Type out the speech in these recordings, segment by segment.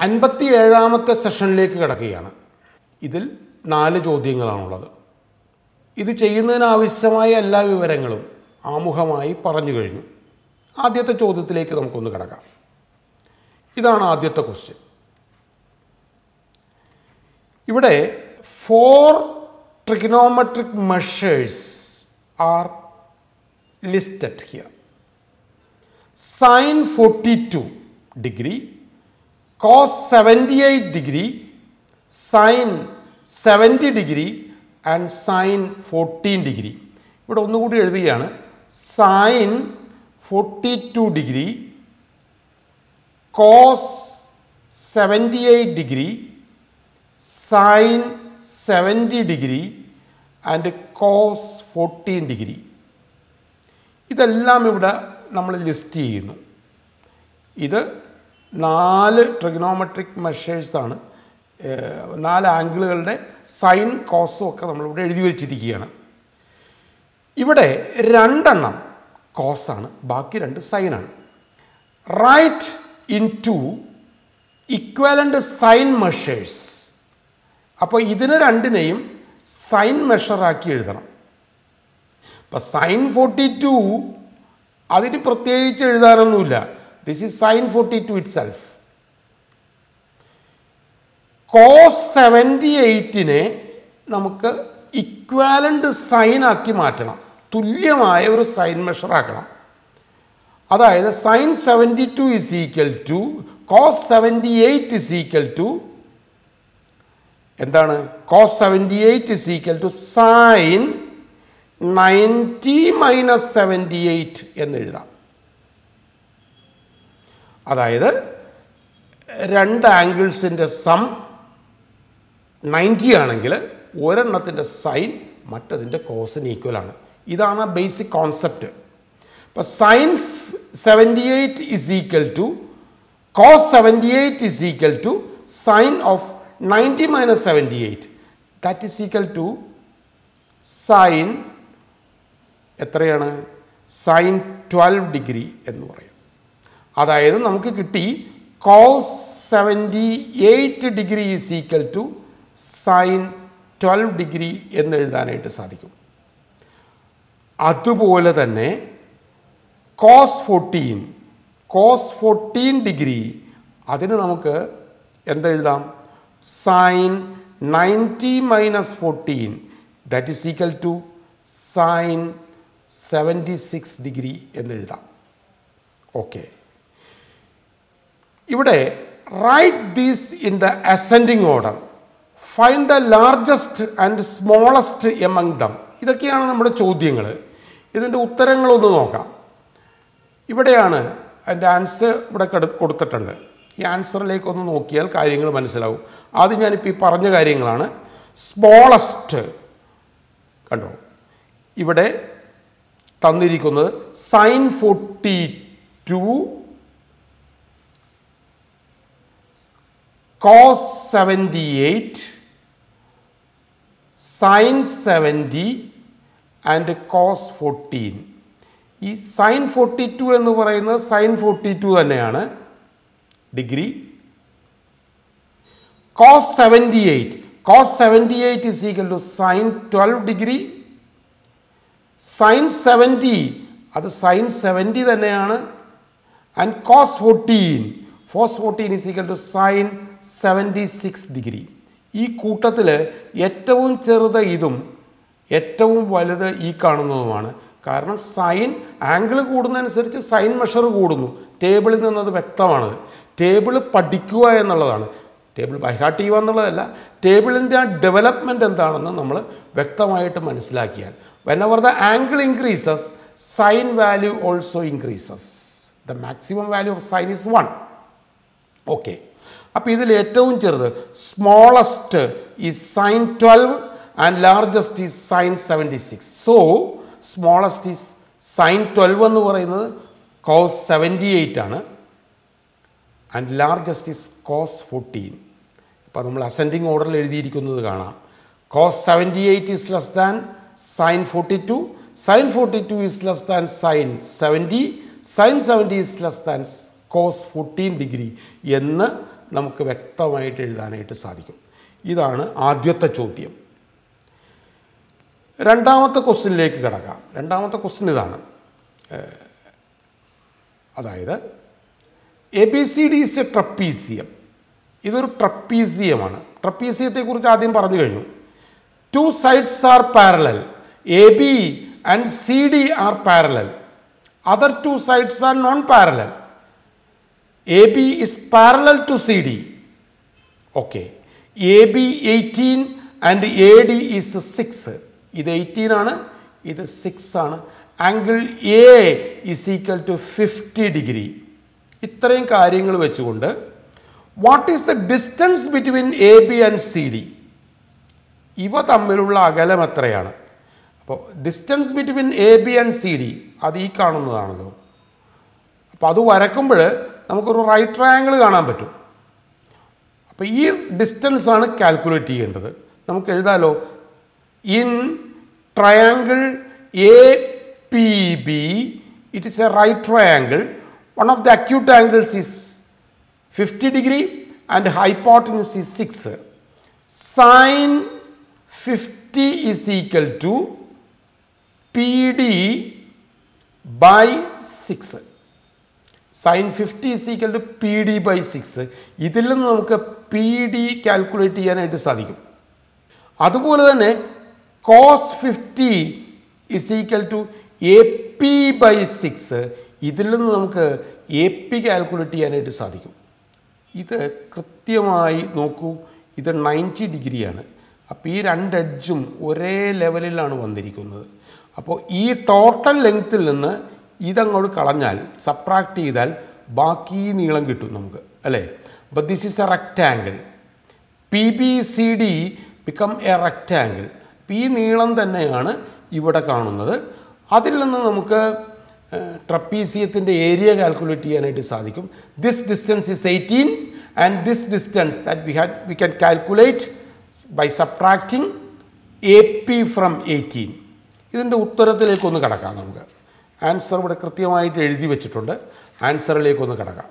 57ാമത്തെ സെഷനിലേക്ക് കടക്കുകയാണ്. ഇതിൽ 4 ചോദ്യങ്ങളാണുള്ളത്. ഇത് ചെയ്യുന്നതിനാവശ്യമായ എല്ലാ വിവരങ്ങളും ആമുഖമായി പറഞ്ഞു കഴിഞ്ഞു. ആദ്യത്തെ ചോദ്യത്തിലേക്ക് നമുക്കൊന്ന് കടക്കാം. ഇതാണ് ആദ്യത്തെ ക്വസ്റ്റ്യൻ. ഇവിടെ 4 trigonometric measures are listed here. Sin 42 degree, cos 78 degree, sin 70 degree and sin 14 degree. ഇവിടെ ഒന്നുകൂടി എഴുതുകയാണ്. sin 42 degree, cos 78 degree, sin 70 degree and cos 14 degree. ഇതെല്ലാം ഇവിടെ നമ്മൾ ലിസ്റ്റ് ചെയ്യുന്നു. ഇത് 4 ട്രിഗണോമെട്രിക് മെഷേഴ്സാണ്. 4 ആംഗിളുകളുടെ സൈൻ കോസും ഒക്കെ നമ്മളിവിടെ എഴുതി വെച്ചിരിക്കുകയാണ്. ഇവിടെ 2 എണ്ണം കോസാണ്, ബാക്കി 2 സൈനാണ്. Write into equivalent sine measures. അപ്പോൾ ഇതിന് 2നെയും സൈൻ മെഷറാക്കി എഴുതണം. അപ്പോൾ സൈൻ 42 അതിന് പ്രത്യേകിച്ച് എഴുതാനൊന്നുമില്ല. This is sine 42 itself. Cos 78നെ നമുക്ക് ഇക്വാലൻ്റ് സൈനാക്കി മാറ്റണം, തുല്യമായ ഒരു സൈൻ മെഷറാക്കണം. അതായത് sine 72 is equal to cos 78 is equal to എന്താണ്? Cos 78 is equal to sine 90 minus 78 എന്നെഴുതാം. അതായത് 2 ആംഗിൾസിൻ്റെ സം 90 ആണെങ്കിൽ ഒരെണ്ണത്തിൻ്റെ സൈൻ മറ്റതിൻ്റെ കോസിന് ഈക്വലാണ്. ഇതാണ് ബേസിക് കോൺസെപ്റ്റ്. അപ്പോൾ sine 78 is equal to cos 78 is equal to sine of 90 minus 78. That is equal to sine എത്രയാണ്? Sine 12 degree എന്ന് പറയും. അതായത് നമുക്ക് കിട്ടി cos 78 degree is equal to sine 12 degree എന്നെഴുതാനായിട്ട് സാധിക്കും. അതുപോലെ തന്നെ കോസ് 14 ഡിഗ്രി, അതിന് നമുക്ക് എന്തെഴുതാം? Sine 90 minus 14 that is equal to sine 76 degree എന്നെഴുതാം. ഓക്കെ, ഇവിടെ right these in the ascending order, find the largest and smallest among them. ഇതൊക്കെയാണ് നമ്മുടെ ചോദ്യങ്ങൾ. ഇതിൻ്റെ ഉത്തരങ്ങളൊന്ന് നോക്കാം. ഇവിടെയാണ് അതിൻ്റെ ആൻസർ ഇവിടെ കൊടുത്തിട്ടുണ്ട്. ഈ ആൻസറിലേക്കൊന്ന് നോക്കിയാൽ കാര്യങ്ങൾ മനസ്സിലാവും. ആദ്യം ഞാനിപ്പോൾ ഈ പറഞ്ഞ കാര്യങ്ങളാണ്. സ്മോളസ്റ്റ് കണ്ടോ, ഇവിടെ തന്നിരിക്കുന്നത് sine 42 cos 78 sine 70 and cos 14. ഈ സൈൻ 42 എന്ന് പറയുന്നത് സൈൻ 42 തന്നെയാണ് degree. Cos 78 is equal to sine 12 degree. Sine 70 അത് സൈൻ 70 തന്നെയാണ്. And cos 14 is equal to sine 76 degree. ഈ കൂട്ടത്തിൽ ഏറ്റവും ചെറുത് ഇതും ഏറ്റവും വലുത് ഈ കാണുന്നതുമാണ്. കാരണം സൈൻ ആംഗിൾ കൂടുന്നതനുസരിച്ച് സൈൻ മെഷർ കൂടുന്നു. ടേബിളിൽ നിന്നത് വ്യക്തമാണ്. ടേബിൾ പഠിക്കുക എന്നുള്ളതാണ്, ടേബിൾ ബൈഹാർട്ട് ചെയ്യുക എന്നുള്ളതല്ല. ടേബിളിൻ്റെ ആ ഡെവലപ്മെൻറ്റ് എന്താണെന്ന് നമ്മൾ വ്യക്തമായിട്ട് മനസ്സിലാക്കിയാൽ whenever the angle increases, sin value also increases. The maximum value of sin is 1. Okay, അപ്പോൾ ഇതിൽ ഏറ്റവും ചെറുത് smallest is sine 12 and largest is sine 76. So smallest is sine 12 എന്ന് പറയുന്നത് കോസ് 78 ആണ്. And largest is cos 14. അപ്പോൾ നമ്മൾ ascending ഓർഡറിൽ എഴുതിയിരിക്കുന്നത് കാണാം. Cos 78 is less than sine 42, sine 42 is less than sine 70, sine 70 is less than cos 14 degree എന്ന് നമുക്ക് വ്യക്തമായിട്ട് എഴുതാനായിട്ട് സാധിക്കും. ഇതാണ് ആദ്യത്തെ ചോദ്യം. രണ്ടാമത്തെ ക്വസ്റ്റ്യനിലേക്ക് കിടക്കാം. രണ്ടാമത്തെ ക്വസ്റ്റ്യൻ ഇതാണ്. അതായത് ABCD ഈസ് എ ട്രപ്പീസിയം. ഇതൊരു ട്രപ്പീസിയമാണ്. ട്രപ്പീസിയത്തെക്കുറിച്ച് ആദ്യം പറഞ്ഞു കഴിഞ്ഞു. 2 sides are parallel. AB and CD are parallel. Other 2 sides are non-parallel. AB is parallel to CD. Okay. AB 18 and AD is 6. ഇത് 18 ആണ്, ഇത് 6 ആണ്. Angle A is equal to 50 degree. ഇത്രയും കാര്യങ്ങൾ വെച്ചുകൊണ്ട് what is the distance between AB and CD? ഇവ തമ്മിലുള്ള അകലം എത്രയാണ്? അപ്പോൾ distance between AB and CD അത് ഈ കാണുന്നതാണല്ലോ. അപ്പോൾ അത് വരക്കുമ്പോൾ നമുക്കൊരു റൈറ്റ് ട്രയാങ്കിൾ കാണാൻ പറ്റും. അപ്പോൾ ഈ ഡിസ്റ്റൻസ് ആണ് കാൽക്കുലേറ്റ് ചെയ്യേണ്ടത്. നമുക്ക് എഴുതാലോ. In triangle APB it is a right triangle. One of the acute angles is 50 degree and hypotenuse is 6. Sin 50 is equal to PD by 6. Sin 50 is equal to PD by 6. ഇതിൽ നിന്ന് നമുക്ക് PD calculate ചെയ്യാനായിട്ട് സാധിക്കും. അതുപോലെ തന്നെ cos 50 is equal to AP by 6. ഇതിൽ നിന്ന് നമുക്ക് AP കാൽക്കുലേറ്റ് ചെയ്യാനായിട്ട് സാധിക്കും. ഇത് കൃത്യമായി നോക്കൂ. ഇത് 90 ഡിഗ്രിയാണ്. അപ്പോൾ ഈ രണ്ട് എഡ്ജും ഒരേ ലെവലിലാണ് വന്നിരിക്കുന്നത്. അപ്പോൾ ഈ ടോട്ടൽ ലെങ്ത്തിൽ നിന്ന് ഇതങ്ങോട്ട് കളഞ്ഞാൽ, സബ്ട്രാക്ട് ചെയ്താൽ ബാക്കി നീളം കിട്ടും നമുക്ക്, അല്ലേ? But this is A rectangle. PBCD become A rectangle. ഈ നീളം തന്നെയാണ് ഇവിടെ കാണുന്നത്. അതിൽ നിന്ന് നമുക്ക് ട്രപ്പീസിയത്തിൻ്റെ ഏരിയ കാൽക്കുലേറ്റ് ചെയ്യാനായിട്ട് സാധിക്കും. This distance is 18 and this distance that we can calculate by subtracting AP from 18. ഇതിൻ്റെ ഉത്തരത്തിലേക്കൊന്ന് കടക്കാം. നമുക്ക് ആൻസർ ഇവിടെ കൃത്യമായിട്ട് എഴുതി വെച്ചിട്ടുണ്ട്. ആൻസറിലേക്കൊന്ന് കടക്കാം.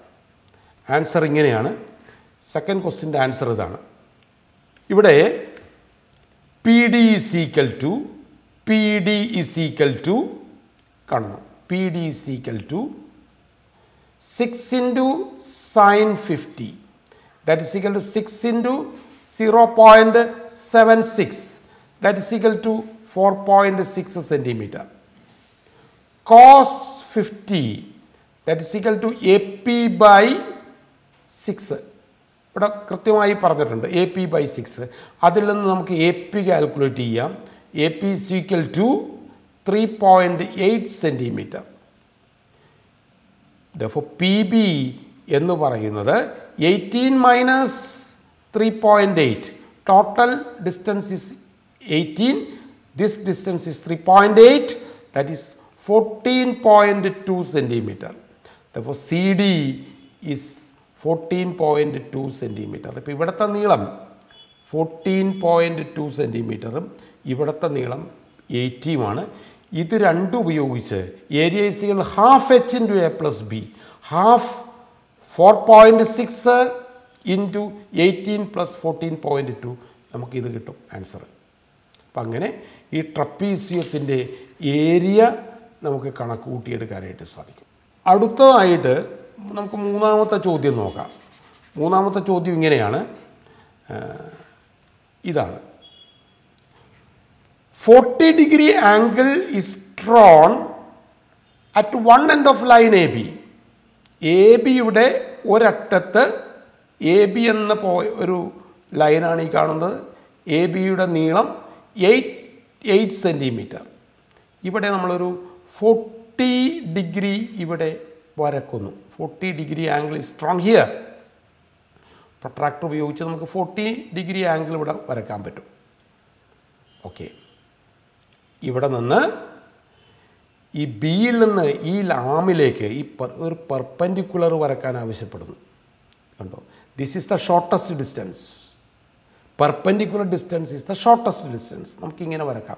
ആൻസർ ഇങ്ങനെയാണ്. സെക്കൻഡ് ക്വസ്റ്റ്യൻ്റെ ആൻസർ ഇതാണ്. ഇവിടെ PD is equal to കാണുന്നു. PD is equal to 6 into sin 50. That is equal to 6 into 0.76. That is equal to 4.6 centimeter. Cos 50. That is equal to AP by 6. ഇവിടെ കൃത്യമായി പറഞ്ഞിട്ടുണ്ട് AP by 6. അതിൽ നിന്ന് നമുക്ക് AP calculate ചെയ്യാം. AP is equal to 3.8 centimeter. Therefore PB എന്ന് പറയുന്നത് 18 minus 3.8. Total distance is 18. This distance is 3.8. That is 14.2 centimeter. Therefore CD is 14.2 centimeter. ഇപ്പോൾ ഇവിടുത്തെ നീളം 14.2 സെൻറ്റിമീറ്ററും ഇവിടുത്തെ നീളം 80 ഇത് രണ്ടും ഉപയോഗിച്ച് area is equal half H into A plus B. Half 4.6 into 18 plus 14.2 നമുക്കിത് കിട്ടും ആൻസർ. അപ്പം അങ്ങനെ ഈ ട്രപ്പീസിയത്തിൻ്റെ ഏരിയ നമുക്ക് കണക്ക് കൂട്ടിയെടുക്കാനായിട്ട് സാധിക്കും. അടുത്തതായിട്ട് നമുക്ക് മൂന്നാമത്തെ ചോദ്യം നോക്കാം. മൂന്നാമത്തെ ചോദ്യം ഇങ്ങനെയാണ്. ഇതാണ്. 40 degree angle is drawn at one end of line AB. ABയുടെ ഒരറ്റത്ത് AB എന്ന ഒരു ലൈനാണ് ഈ കാണുന്നത്. ABയുടെ നീളം 8 സെൻറ്റിമീറ്റർ. ഇവിടെ നമ്മളൊരു 40 ഡിഗ്രി ഇവിടെ വരക്കുന്നു. 40 degree angle is drawn here. Protractor ഉപയോഗിച്ച് നമുക്ക് 40 ഡിഗ്രി ആംഗിൾ ഇവിടെ വരക്കാൻ പറ്റും. ഓക്കെ. ഇവിടെ നിന്ന് ഈ ബിയിൽ നിന്ന് ഈ ലാമിലേക്ക് ഒരു പെർപെൻഡിക്കുലർ വരക്കാൻ ആവശ്യപ്പെടുന്നു. കണ്ടോ? This is the shortest distance. Perpendicular distance is the shortest distance. നമുക്കിങ്ങനെ വരക്കാം.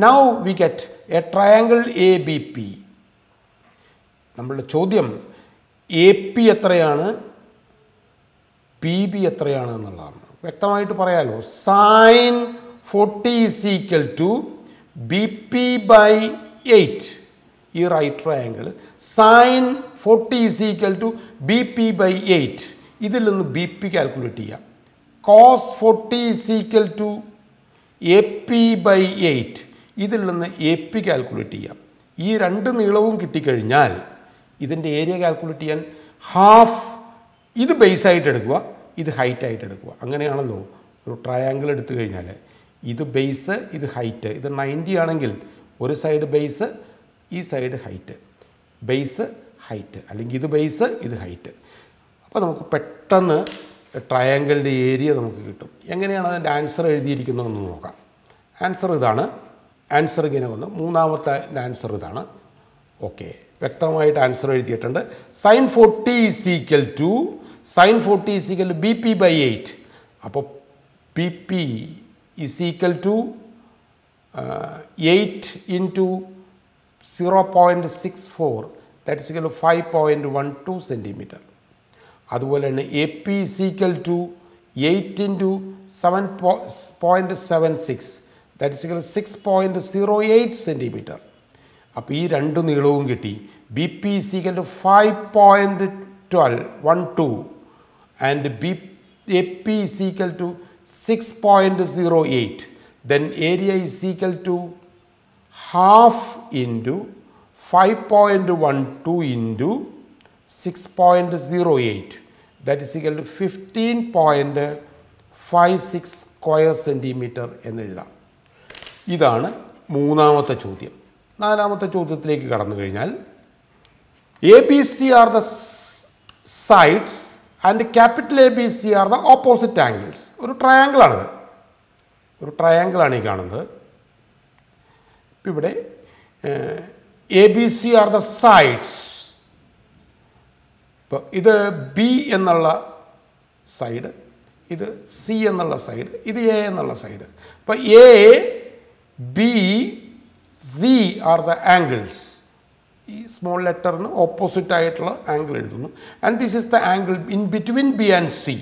Now we get A triangle ABP. നമ്മളുടെ ചോദ്യം AP എത്രയാണ്, പി ബി എത്രയാണ് എന്നുള്ളതാണ്. വ്യക്തമായിട്ട് പറയാമല്ലോ. Sine 40 is equal to B P by 8. ഈ right triangle sine 40 is equal to B P by 8. ഇതിൽ നിന്ന് ബി പി കാൽക്കുലേറ്റ് ചെയ്യാം. Cos 40 is equal to A P by 8. ഇതിൽ നിന്ന് എ പി കാൽക്കുലേറ്റ് ചെയ്യാം. ഈ രണ്ട് നീളവും കിട്ടിക്കഴിഞ്ഞാൽ ഇതിൻ്റെ ഏരിയ കാൽക്കുലേറ്റ് ചെയ്യാൻ ഹാഫ് ഇത് ബേസായിട്ട് എടുക്കുക, ഇത് ഹൈറ്റായിട്ട് എടുക്കുക. അങ്ങനെയാണല്ലോ ഒരു ട്രയാങ്കിൾ എടുത്തു കഴിഞ്ഞാൽ ഇത് ബേസ്, ഇത് ഹൈറ്റ്. ഇത് 90 ആണെങ്കിൽ ഒരു സൈഡ് ബേസ്, ഈ സൈഡ് ഹൈറ്റ്, ബേസ് ഹൈറ്റ്, അല്ലെങ്കിൽ ഇത് ബേസ്, ഇത് ഹൈറ്റ്. അപ്പോൾ നമുക്ക് പെട്ടെന്ന് ട്രയാങ്കിളിൻ്റെ ഏരിയ നമുക്ക് കിട്ടും. എങ്ങനെയാണ് അതിൻ്റെ ആൻസർ എഴുതിയിരിക്കുന്നതെന്ന് നോക്കാം. ആൻസർ ഇതാണ്. ആൻസർ ഇങ്ങനെ വന്നു. മൂന്നാമത്തെ ആൻസർ ഇതാണ്. ഓക്കെ, വ്യക്തമായിട്ട് ആൻസർ എഴുതിയിട്ടുണ്ട്. Sine 40 is equal to B P by 8. അപ്പോൾ B P is equal to 8 into 0.64, that is equal to 5.12 centimetre. അതുപോലെ തന്നെ A P is equal to 8 into 7.76, that is equal 6.08 centimetre. അപ്പോൾ ഈ രണ്ട് നീളവും കിട്ടി. B P is equal to 5.12 and A P is equal to 6.08. Then area is equal to half into 5.12 into 6.08, that is equal to 15.56 square centimetre എന്നെഴുതാം. ഇതാണ് മൂന്നാമത്തെ ചോദ്യം. നാലാമത്തെ ചോദ്യത്തിലേക്ക് കടന്നു കഴിഞ്ഞാൽ A B C are the sides and capital A B C are the opposite angles. ഒരു ട്രയാങ്കിളാണിത്. ഒരു ട്രയാങ്കിളാണ് ഈ കാണുന്നത്. ഇപ്പം ഇവിടെ A B C are the sides. ഇപ്പോൾ ഇത് ബി എന്നുള്ള സൈഡ്, ഇത് സി എന്നുള്ള സൈഡ്, ഇത് എ എന്നുള്ള സൈഡ്. അപ്പോൾ A B C are the angles. ഈ സ്മോൾ ലെറ്ററിന് ഓപ്പോസിറ്റ് ആയിട്ടുള്ള ആംഗിൾ എഴുതുന്നു. And this is the angle in between B and C.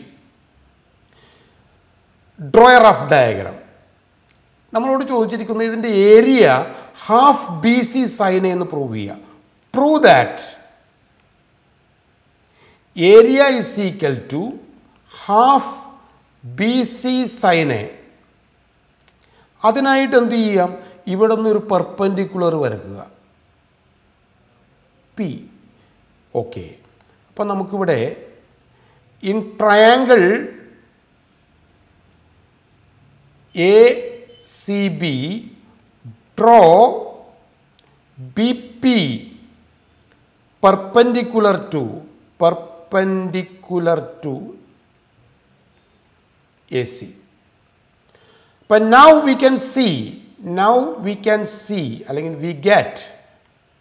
Draw a rough diagram. നമ്മളോട് ചോദിച്ചിരിക്കുന്നത് ഇതിൻ്റെ area half B C sine എന്ന് പ്രൂവ് ചെയ്യുക. Prove that area is equal to half B C sine A. അതിനായിട്ട് എന്ത് ചെയ്യാം? ഇവിടെ നിന്നൊരു പെർപെൻഡിക്കുലർ വരക്കുക, പി. ഓക്കെ, അപ്പം നമുക്കിവിടെ in triangle A C B draw B P perpendicular to AC. But now we can see, അല്ലെങ്കിൽ we get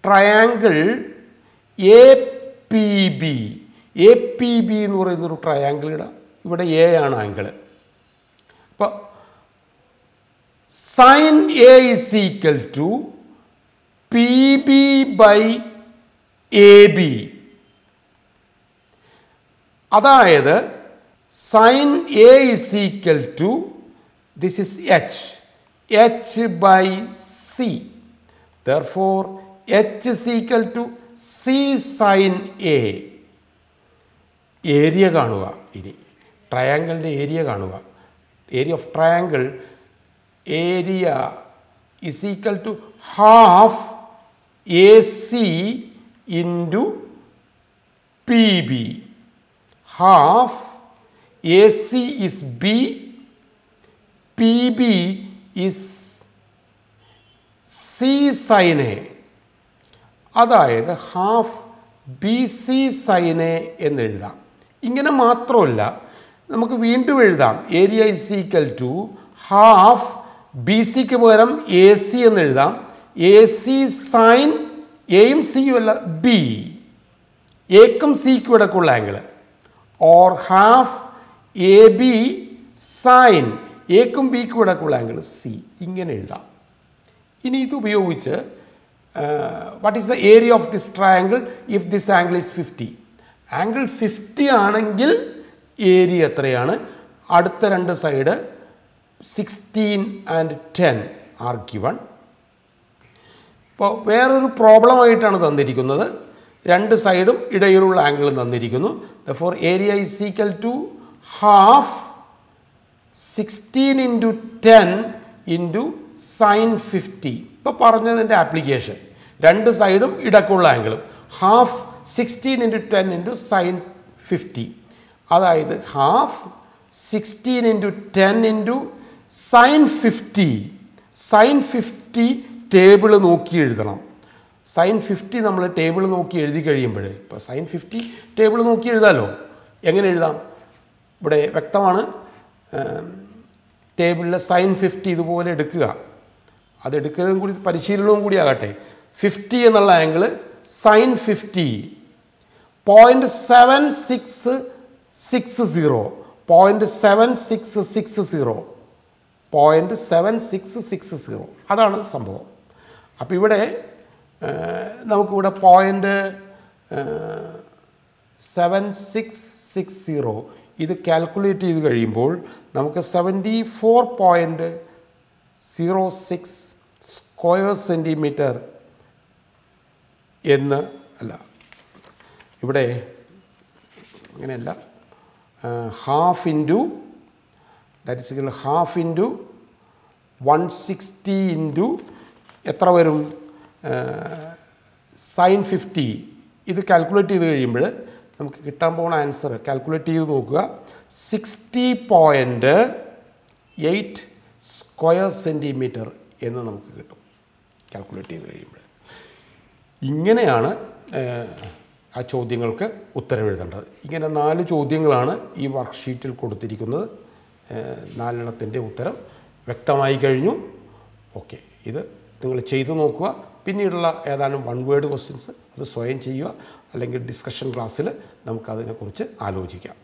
triangle APB. APB എന്ന് പറയുന്നൊരു ട്രയാങ്കിൾ ഇവിടെ എ ആണ് ആംഗിൾ. അപ്പോൾ sine A is equal to P B by A B. അതായത് sine A is equal to this is H by C. Therefore H is equal to C sine A. Area കാണുക. ഇനി ട്രയാങ്കിളിൻ്റെ area കാണുക. Area of triangle, area is equal to half A C into P B. Half A C is B, P B is C sine A. അതായത് half B C sine A എന്നെഴുതാം. ഇങ്ങനെ മാത്രമല്ല, നമുക്ക് വീണ്ടും എഴുതാം. Area is equal to half B സിക്ക് പകരം A C എന്നെഴുതാം. എ സി സൈൻ, എയും സിയും അല്ല, ബി. എക്കും സിക്കും ഇടയ്ക്കുള്ള angle. Or half A B sine, എക്കും ബിക്കും ഇടയ്ക്കുള്ള ആംഗിൾ സി. ഇങ്ങനെ എഴുതാം. ഇനി ഇത് ഉപയോഗിച്ച് what is the area of this triangle if this angle is 50. Angle 50 ആണെങ്കിൽ ഏരിയ എത്രയാണ്? അടുത്ത രണ്ട് സൈഡ് 16 and 10 ആർ ഗിവൺ. ഇപ്പോൾ വേറൊരു പ്രോബ്ലമായിട്ടാണ് തന്നിരിക്കുന്നത്. രണ്ട് സൈഡും ഇടയിലുള്ള ആംഗിൾ തന്നിരിക്കുന്നു. Therefore area is equal to half 16 into 10 into sin 50. ഇപ്പോൾ പറഞ്ഞതിൻ്റെ ആപ്ലിക്കേഷൻ രണ്ട് സൈഡും ഇടക്കുള്ള ആംഗിളും ഹാഫ് 16 into 10 into sin 50. അതായത് half 16 into 10 into sin 50. sin 50 table നോക്കി എഴുതണം. sin 50 നമ്മൾ ടേബിൾ നോക്കി എഴുതി കഴിയുമ്പോൾ ഇപ്പോൾ sin 50 ടേബിൾ നോക്കി എഴുതാമല്ലോ. എങ്ങനെ എഴുതാം? ഇവിടെ വ്യക്തമാണ്. ടേബിളിൽ sin 50 ഇതുപോലെ എടുക്കുക. അതെടുക്കുന്നതും കൂടി പരിശീലനവും കൂടി ആകട്ടെ. 50 എന്നുള്ള ആംഗിൾ sin 50 0.7660 0.7660 0.7660 അതാണ് സംഭവം. അപ്പോൾ ഇവിടെ നമുക്കിവിടെ 0.7660 ഇത് കാൽക്കുലേറ്റ് ചെയ്ത് കഴിയുമ്പോൾ നമുക്ക് 74.06 സ്ക്വയർ സെൻറ്റിമീറ്റർ എന്ന് അല്ല, ഇവിടെ അങ്ങനെയല്ല, half into that is equal half into 160 into എത്ര വരും? sin 50 ഇത് കാൽക്കുലേറ്റ് ചെയ്ത് കഴിയുമ്പോൾ നമുക്ക് കിട്ടാൻ പോകുന്ന ആൻസർ കാൽക്കുലേറ്റ് ചെയ്ത് നോക്കുക. 60.8 സ്ക്വയർ സെൻറ്റിമീറ്റർ എന്ന് നമുക്ക് കിട്ടും കാൽക്കുലേറ്റ് ചെയ്ത് കഴിയുമ്പോൾ. ഇങ്ങനെയാണ് ആ ചോദ്യങ്ങൾക്ക് ഉത്തരവെഴുതേണ്ടത്. ഇങ്ങനെ 4 ചോദ്യങ്ങളാണ് ഈ വർക്ക്ഷീറ്റിൽ കൊടുത്തിരിക്കുന്നത്. 4 ഉത്തരം വ്യക്തമായി കഴിഞ്ഞു. ഓക്കെ, ഇത് നിങ്ങൾ ചെയ്തു നോക്കുക. പിന്നീടുള്ള ഏതാനും 1 വേർഡ് ക്വസ്റ്റ്യൻസ് അത് സ്വയം ചെയ്യുക, അല്ലെങ്കിൽ ഡിസ്കഷൻ ക്ലാസ്സിൽ നമുക്കതിനെക്കുറിച്ച് ആലോചിക്കാം.